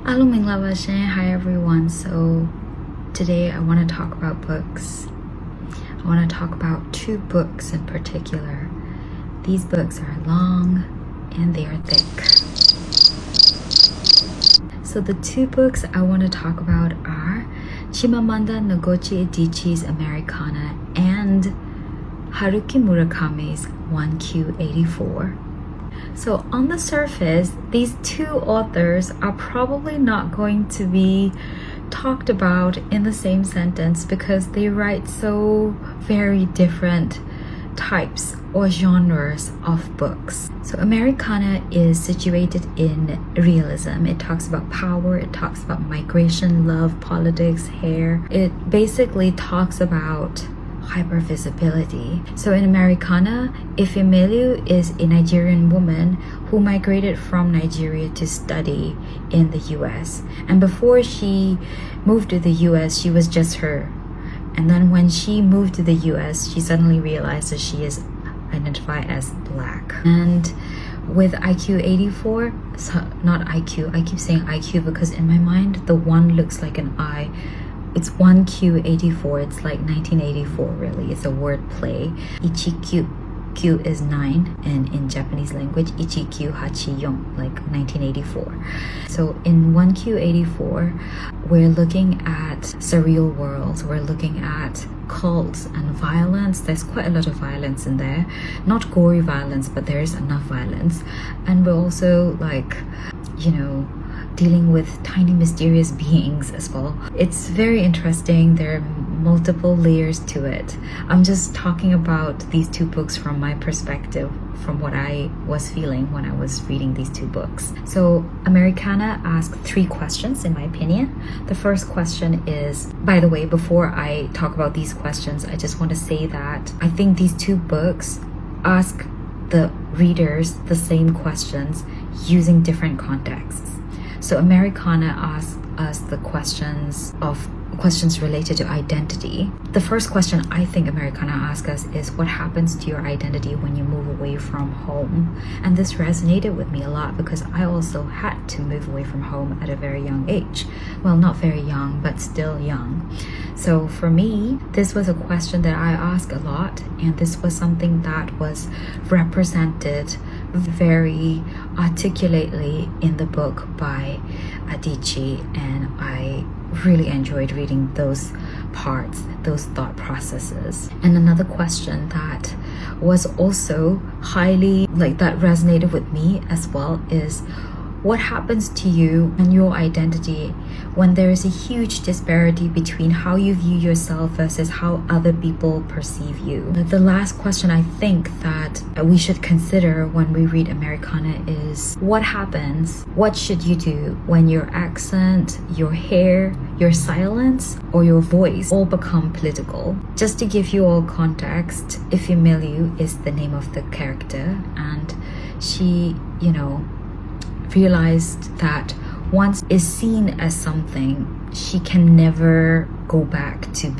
Hello, Mingla Bashin. Hi, everyone. So, today I want to talk about books. I want to talk about two books in particular. These books are long and they are thick. So, the two books I want to talk about are Chimamanda Ngozi Adichie's Americana and Haruki Murakami's 1Q84. So on the surface, these two authors are probably not going to be talked about in the same sentence because they write so very different types or genres of books. So Americana is situated in realism. It talks about power, it talks about migration, love, politics, hair. It basically talks about hypervisibility. So in Americana, Ifemelu is a Nigerian woman who migrated from Nigeria to study in the US. And before she moved to the US, she was just her. And then when she moved to the US, she suddenly realized that she is identified as Black. And with IQ 84, so not IQ, I keep saying IQ because in my mind, the one looks like an I. It's 1Q84, it's like 1984 really, it's a word play. Ichikyu, Q is 9, and in Japanese language, Ichikyu Hachiyon, like 1984. So in 1Q84, we're looking at surreal worlds, we're looking at cults and violence. There's quite a lot of violence in there. Not gory violence, but there is enough violence. And we're also like, dealing with tiny mysterious beings as well. It's very interesting. There are multiple layers to it. I'm just talking about these two books from my perspective, from what I was feeling when I was reading these two books. So Americana asks 3 questions in my opinion. The first question is, by the way, before I talk about these questions, I just want to say that I think these two books ask the readers the same questions using different contexts. So Americana asks us the questions related to identity. The first question I think Americana asks us is what happens to your identity when you move away from home? And this resonated with me a lot because I also had to move away from home at a very young age. Well, not very young, but still young. So for me, this was a question that I asked a lot, and this was something that was represented very articulately in the book by Adichie, and I really enjoyed reading those parts, those thought processes. And another question that was also highly that resonated with me as well is what happens to you and your identity when there is a huge disparity between how you view yourself versus how other people perceive you? The last question I think that we should consider when we read Americana is what happens, what should you do when your accent, your hair, your silence, or your voice all become political? Just to give you all context, Ifemelu is the name of the character, and she, realized that once is seen as something, she can never go back to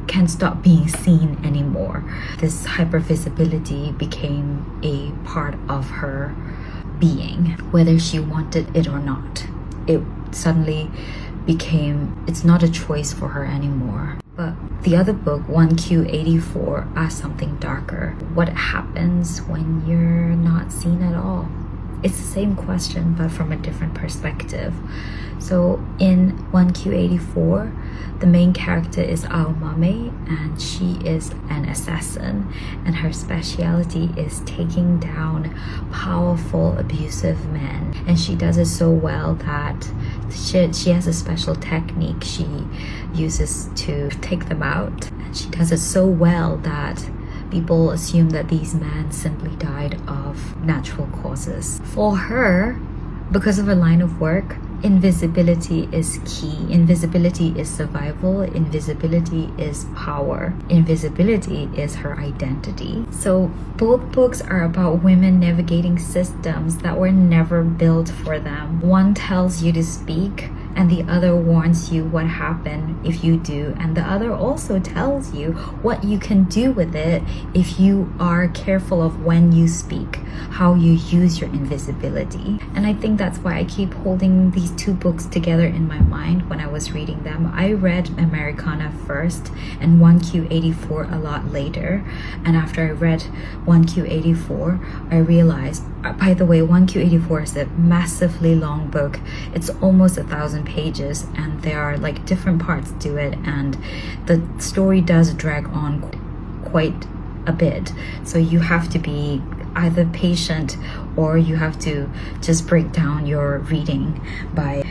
can stop being seen anymore. This hypervisibility became a part of her being, whether she wanted it or not. It suddenly it's not a choice for her anymore. But the other book, 1Q84, asks something darker. What happens when you're not seen at all? It's the same question, but from a different perspective. So in 1Q84, the main character is Aomame, and she is an assassin, and her specialty is taking down powerful, abusive men. And she does it so well that she has a special technique she uses to take them out. And she does it so well that people assume that these men simply died of natural causes. For her, because of her line of work, invisibility is key. Invisibility is survival. Invisibility is power. Invisibility is her identity. So both books are about women navigating systems that were never built for them. One tells you to speak and the other warns you what happened if you do, and the other also tells you what you can do with it if you are careful of when you speak, how you use your invisibility. And I think that's why I keep holding these two books together in my mind when I was reading them. I read Americana first and 1Q84 a lot later, and after I read 1Q84 I realized, by the way, 1Q84 is a massively long book. It's almost 1,000 pages and there are like different parts to it, and the story does drag on quite a bit, so you have to be either patient or you have to just break down your reading by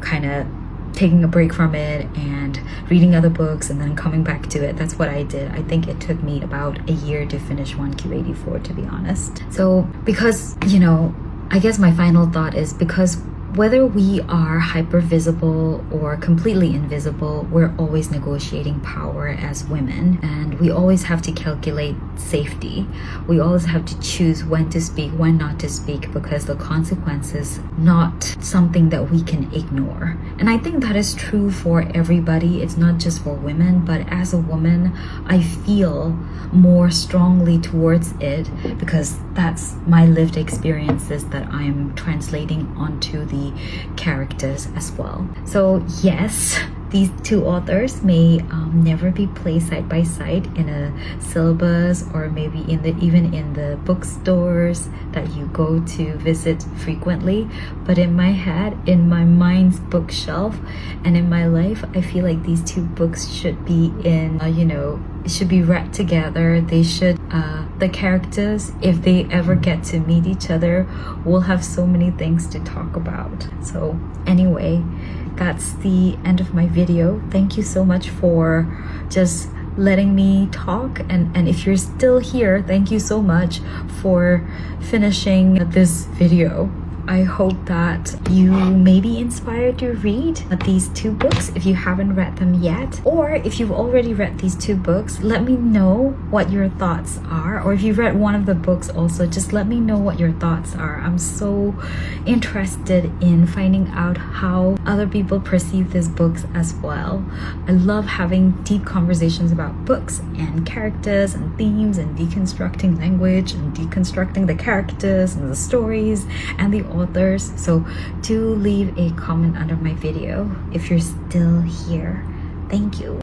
kind of taking a break from it and reading other books and then coming back to it. That's what I did. I think it took me about a year to finish 1Q84, to be honest. So because, you know, I guess my final thought is, because whether we are hyper visible or completely invisible, we're always negotiating power as women, and we always have to calculate safety. We always have to choose when to speak, when not to speak, because the consequences not something that we can ignore. And I think that is true for everybody. It's not just for women, but as a woman, I feel more strongly towards it because that's my lived experiences that I'm translating onto the characters as well. So yes, these two authors may never be placed side by side in a syllabus, or maybe even in the bookstores that you go to visit frequently. But in my head, in my mind's bookshelf, and in my life, I feel like these two books should be in, should be read together. They should, the characters, if they ever get to meet each other, will have so many things to talk about. So anyway, that's the end of my video. Thank you so much for just letting me talk, and if you're still here, thank you so much for finishing this video. I hope that you may be inspired to read these two books if you haven't read them yet. Or if you've already read these two books, let me know what your thoughts are. Or if you've read one of the books also, just let me know what your thoughts are. I'm so interested in finding out how other people perceive these books as well. I love having deep conversations about books and characters and themes, and deconstructing language and deconstructing the characters and the stories and the authors. So do leave a comment under my video if you're still here. Thank you.